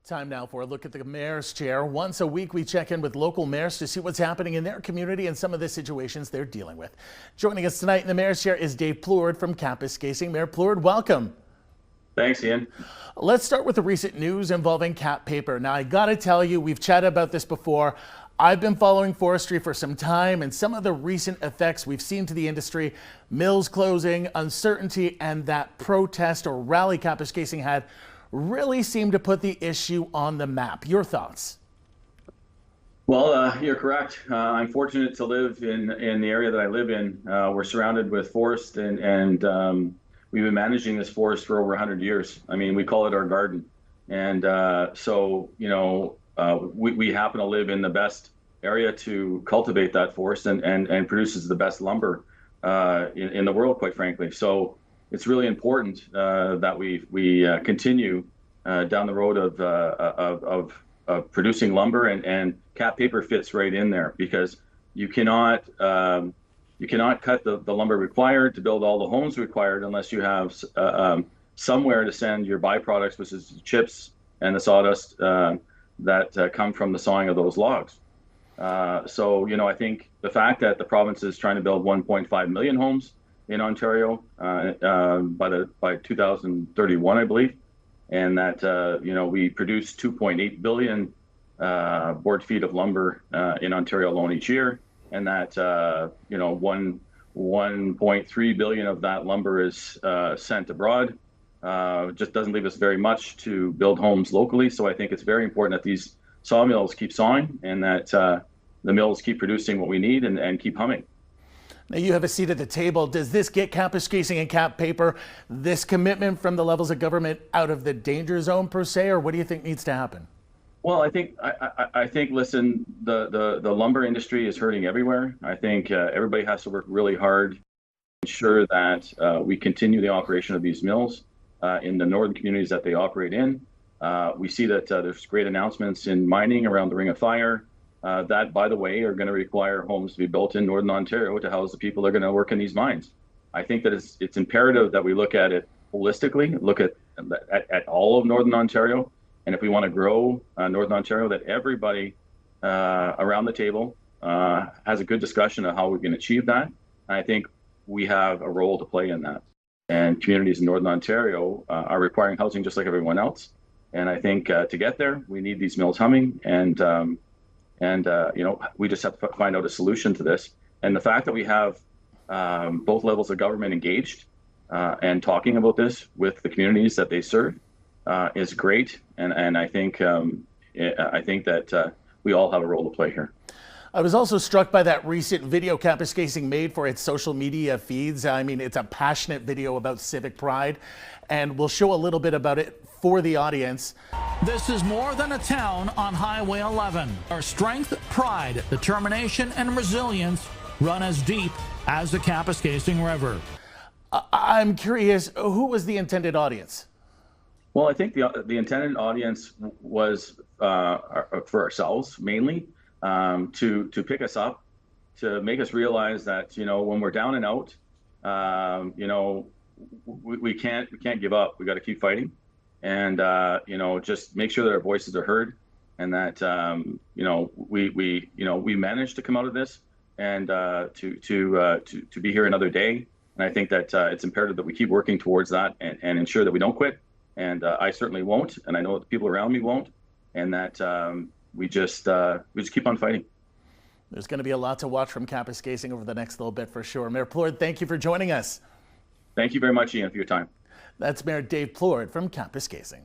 Time now for a look at the mayor's chair. Once a week, we check in with local mayors to see what's happening in their community and some of the situations they're dealing with. Joining us tonight in the mayor's chair is Dave Plourde from Kapuskasing. Mayor Plourde, welcome. Thanks, Ian. Let's start with the recent news involving cap paper. Now, I got to tell you, we've chatted about this before. I've been following forestry for some time, and some of the recent effects we've seen to the industry, mills closing, uncertainty, and that protest or rally Kapuskasing had really seemed to put the issue on the map. Your thoughts? Well, you're correct. I'm fortunate to live in the area that I live in. We're surrounded with forest, and we've been managing this forest for over 100 years. I mean, we call it our garden. And so, you know, we happen to live in the best area to cultivate that forest and produces the best lumber in the world, quite frankly. So it's really important that we continue down the road of producing lumber, and cap paper fits right in there, because you cannot cut the lumber required to build all the homes required unless you have somewhere to send your byproducts, which is the chips and the sawdust that come from the sawing of those logs. So, you know, I think the fact that the province is trying to build 1.5 million homes in Ontario by 2031, I believe, and that you know, we produce 2.8 billion board feet of lumber in Ontario alone each year, and that you know, 1.3 billion of that lumber is sent abroad. Just doesn't leave us very much to build homes locally. So I think it's very important that these sawmills keep sawing, and that the mills keep producing what we need and keep humming. Now, you have a seat at the table. Does this get Kapuskasing and cap paper, this commitment from the levels of government, out of the danger zone per se, or what do you think needs to happen? Well, I think listen, the lumber industry is hurting everywhere. I think everybody has to work really hard to ensure that we continue the operation of these mills in the northern communities that they operate in. We see that there's great announcements in mining around the Ring of Fire that, by the way, are going to require homes to be built in Northern Ontario to house the people that are going to work in these mines. I think that it's imperative that we look at it holistically, look at all of Northern Ontario, and if we want to grow Northern Ontario, that everybody around the table has a good discussion of how we can achieve that. And I think we have a role to play in that. And communities in Northern Ontario are requiring housing just like everyone else. And I think to get there, we need these mills humming, and you know, we just have to find out a solution to this. And the fact that we have both levels of government engaged and talking about this with the communities that they serve is great. And I think that we all have a role to play here. I was also struck by that recent video Kapuskasing made for its social media feeds. I mean, it's a passionate video about civic pride, and we'll show a little bit about it for the audience. This is more than a town on Highway 11. Our strength, pride, determination, and resilience run as deep as the Kapuskasing River. I'm curious, who was the intended audience? Well, I think the intended audience was for ourselves mainly, to pick us up, to make us realize that, you know, when we're down and out, you know, we can't give up. We got to keep fighting, and you know, just make sure that our voices are heard, and that you know, we managed to come out of this, and to be here another day. And I think that it's imperative that we keep working towards that and ensure that we don't quit. And I certainly won't, and I know that the people around me won't, and that we just keep on fighting. There's going to be a lot to watch from Kapuskasing over the next little bit for sure. Mayor Plourde, thank you for joining us. Thank you very much, Ian, for your time. That's Mayor Dave Plourde from Kapuskasing.